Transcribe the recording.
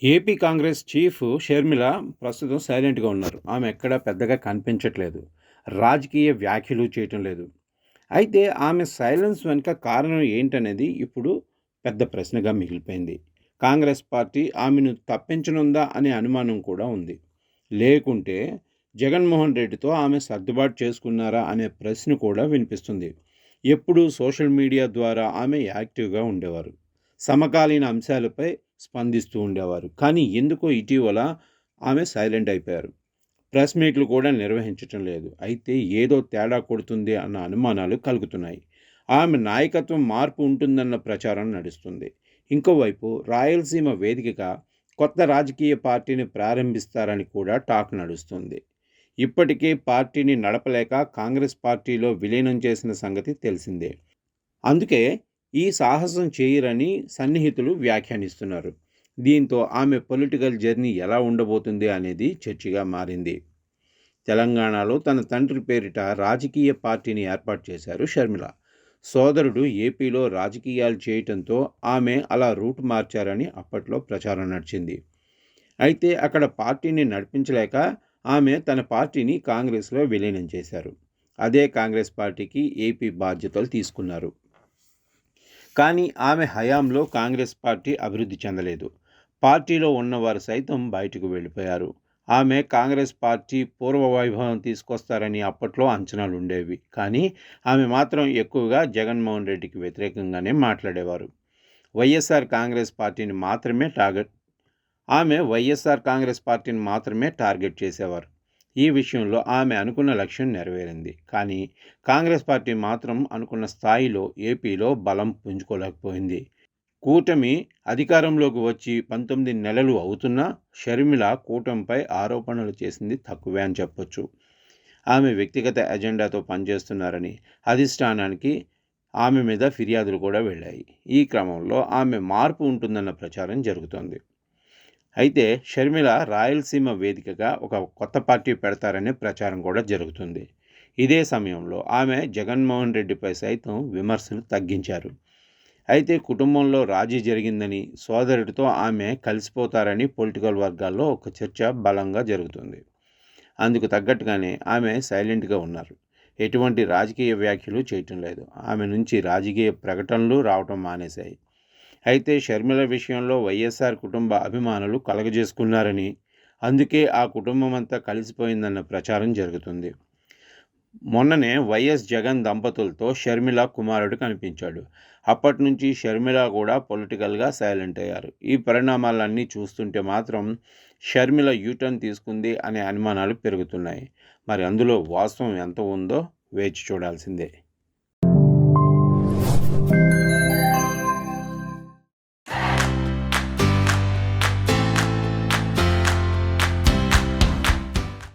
AP Congress chief Sharmila ప్రస్తుతం సైలెంట్గా ఉన్నారు. ఆమె ఎక్కడా పెద్దగా కనిపించట్లేదు. రాజకీయ వ్యాఖ్యలు చేయటం లేదు. అయితే ఆమె సైలెన్స్ వెనుక కారణం ఏంటనేది ఇప్పుడు పెద్ద ప్రశ్నగా మిగిలిపోయింది. కాంగ్రెస్ పార్టీ ఆమెను తప్పించనుందా అనే అనుమానం కూడా ఉంది. లేకుంటే జగన్మోహన్ రెడ్డితో ఆమె సర్దుబాటు చేసుకున్నారా అనే ప్రశ్న కూడా వినిపిస్తుంది. ఎప్పుడూ సోషల్ మీడియా ద్వారా ఆమె యాక్టివ్గా ఉండేవారు. సమకాలీన అంశాలపై స్పందిస్తూ ఉండేవారు. కానీ ఎందుకో ఇటీవల ఆమె సైలెంట్ అయిపోయారు. ప్రెస్ మీట్లు కూడా నిర్వహించటం లేదు. అయితే ఏదో తేడా కొడుతుంది అన్న అనుమానాలు కలుగుతున్నాయి. ఆమె నాయకత్వం మార్పు ఉంటుందన్న ప్రచారం నడుస్తుంది. ఇంకోవైపు రాయలసీమ వేదికగా కొత్త రాజకీయ పార్టీని ప్రారంభిస్తారని కూడా టాక్ నడుస్తుంది. ఇప్పటికే పార్టీని నడపలేక కాంగ్రెస్ పార్టీలో విలీనం చేసిన సంగతి తెలిసిందే. అందుకే ఈ సాహసం చేయరని సన్నిహితులు వ్యాఖ్యానిస్తున్నారు. దీంతో ఆమె పొలిటికల్ జర్నీ ఎలా ఉండబోతుంది అనేది చర్చగా మారింది. తెలంగాణలో తన తండ్రి పేరిట రాజకీయ పార్టీని ఏర్పాటు చేశారు షర్మిల. సోదరుడు ఏపీలో రాజకీయాలు చేయటంతో ఆమె అలా రూట్ మార్చారని అప్పట్లో ప్రచారం నడిచింది. అయితే అక్కడ పార్టీని నడిపించలేక ఆమె తన పార్టీని కాంగ్రెస్లో విలీనం చేశారు. అదే కాంగ్రెస్ పార్టీకి ఏపీ బాధ్యతలు తీసుకున్నారు. కానీ ఆమె హయాంలో కాంగ్రెస్ పార్టీ అభివృద్ధి చెందలేదు. పార్టీలో ఉన్నవారు సైతం బయటకు వెళ్ళిపోయారు. ఆమె కాంగ్రెస్ పార్టీ పూర్వ వైభవం తీసుకొస్తారని అప్పట్లో అంచనాలు ఉండేవి. కానీ ఆమె మాత్రం ఎక్కువగా జగన్మోహన్ రెడ్డికి వ్యతిరేకంగానే మాట్లాడేవారు. వైఎస్ఆర్ కాంగ్రెస్ పార్టీని మాత్రమే టార్గెట్ చేసేవారు. ఈ విషయంలో ఆమె అనుకున్న లక్ష్యం నెరవేరింది. కానీ కాంగ్రెస్ పార్టీ మాత్రం అనుకున్న స్థాయిలో ఏపీలో బలం పుంజుకోలేకపోయింది. కూటమి అధికారంలోకి వచ్చి 19 నెలలు అవుతున్నా షర్మిల కూటమిపై ఆరోపణలు చేసింది తక్కువే అని చెప్పొచ్చు. ఆమె వ్యక్తిగత ఎజెండాతో పనిచేస్తున్నారని అధిష్టానానికి ఆమె మీద ఫిర్యాదులు కూడా వెళ్ళాయి. ఈ క్రమంలో ఆమె మార్పు ఉంటుందన్న ప్రచారం జరుగుతోంది. అయితే షర్మిల రాయలసీమ వేదికగా ఒక కొత్త పార్టీ పెడతారనే ప్రచారం కూడా జరుగుతుంది. ఇదే సమయంలో ఆమె జగన్మోహన్ రెడ్డిపై సైతం విమర్శలు తగ్గించారు. అయితే కుటుంబంలో రాజీ జరిగిందని, సోదరుడితో ఆమె కలిసిపోతారని పొలిటికల్ వర్గాల్లో ఒక చర్చ బలంగా జరుగుతుంది. అందుకు తగ్గట్టుగానే ఆమె సైలెంట్గా ఉన్నారు. ఎటువంటి రాజకీయ వ్యాఖ్యలు చేయటం లేదు. ఆమె నుంచి రాజకీయ ప్రకటనలు రావటం మానేశాయి. అయితే షర్మిల విషయంలో వైఎస్ఆర్ కుటుంబ అభిమానులు కలగజేసుకున్నారని, అందుకే ఆ కుటుంబం అంతా కలిసిపోయిందన్న ప్రచారం జరుగుతుంది. మొన్ననే వైఎస్ జగన్ దంపతులతో షర్మిల కుమారుడు కనిపించాడు. అప్పటి నుంచి షర్మిల కూడా పొలిటికల్గా సైలెంట్ అయ్యారు. ఈ పరిణామాలన్నీ చూస్తుంటే మాత్రం షర్మిల యూటర్న్ తీసుకుంది అనే అనుమానాలు పెరుగుతున్నాయి. మరి అందులో వాస్తవం ఎంత ఉందో వేచి చూడాల్సిందే.